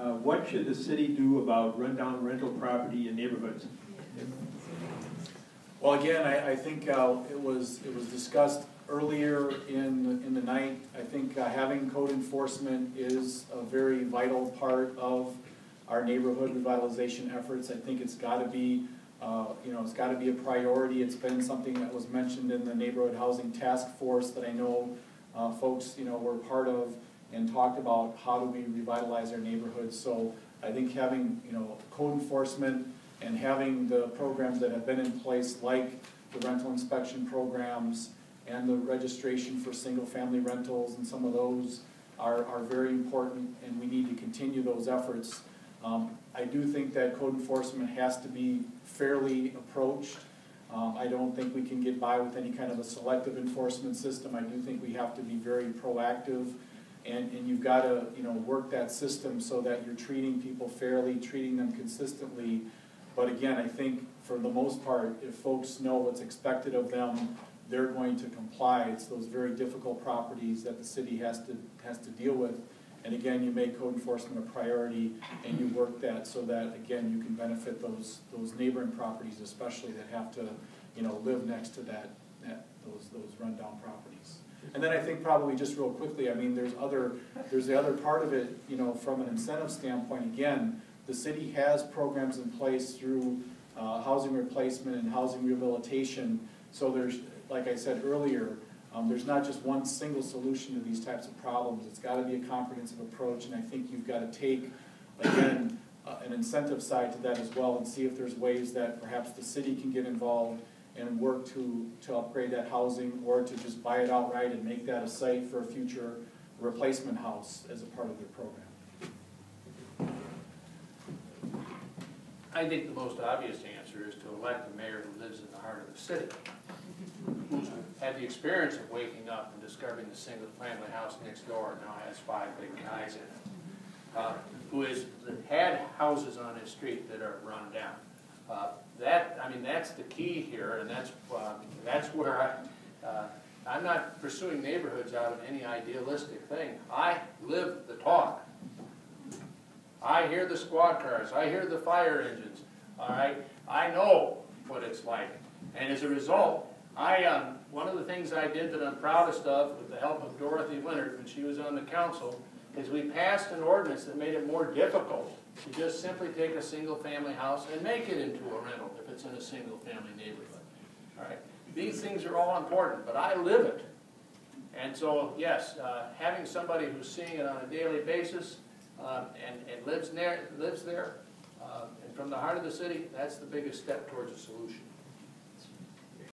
What should the city do about rundown rental property in neighborhoods? Well, again, I think it was discussed earlier in the night. I think having code enforcement is a very vital part of our neighborhood revitalization efforts. I think it's got to be, it's got to be a priority. It's been something that was mentioned in the neighborhood housing task force that I know folks, were part of and talked about how do we revitalize our neighborhoods. So I think having, code enforcement and having the programs that have been in place, like the rental inspection programs and the registration for single-family rentals, and some of those are very important, and we need to continue those efforts. I do think that code enforcement has to be fairly approached. I don't think we can get by with any kind of a selective enforcement system. I do think we have to be very proactive, and you've got to work that system so that you're treating people fairly, treating them consistently. But again, I think for the most part, if folks know what's expected of them, they're going to comply. It's those very difficult properties that the city has to deal with. And again, you make code enforcement a priority, and you work that so that, again, you can benefit those neighboring properties, especially that have to, live next to those rundown properties. And then I think probably just real quickly, I mean, there's the other part of it, from an incentive standpoint. Again, the city has programs in place through housing replacement and housing rehabilitation. So there's, like I said earlier, there's not just one single solution to these types of problems. It's got to be a comprehensive approach, and I think you've got to take, again, an incentive side to that as well, and see if there's ways that perhaps the city can get involved and work to upgrade that housing, or to just buy it outright and make that a site for a future replacement house as a part of their program. I think the most obvious answer is to elect a mayor who lives in the heart of the city, who's had the experience of waking up and discovering the single-family house next door now has 5 big guys in it, who has had houses on his street that are run down. That's the key here, and that's where I'm not pursuing neighborhoods out of any idealistic thing. I live the talk. I hear the squad cars. I hear the fire engines. All right, I know what it's like, and as a result, one of the things I did that I'm proudest of, with the help of Dorothy Leonard when she was on the council, is we passed an ordinance that made it more difficult to just simply take a single-family house and make it into a rental if it's in a single-family neighborhood. All right, these things are all important, but I live it, and so yes, having somebody who's seeing it on a daily basis and lives there, and from the heart of the city, that's the biggest step towards a solution.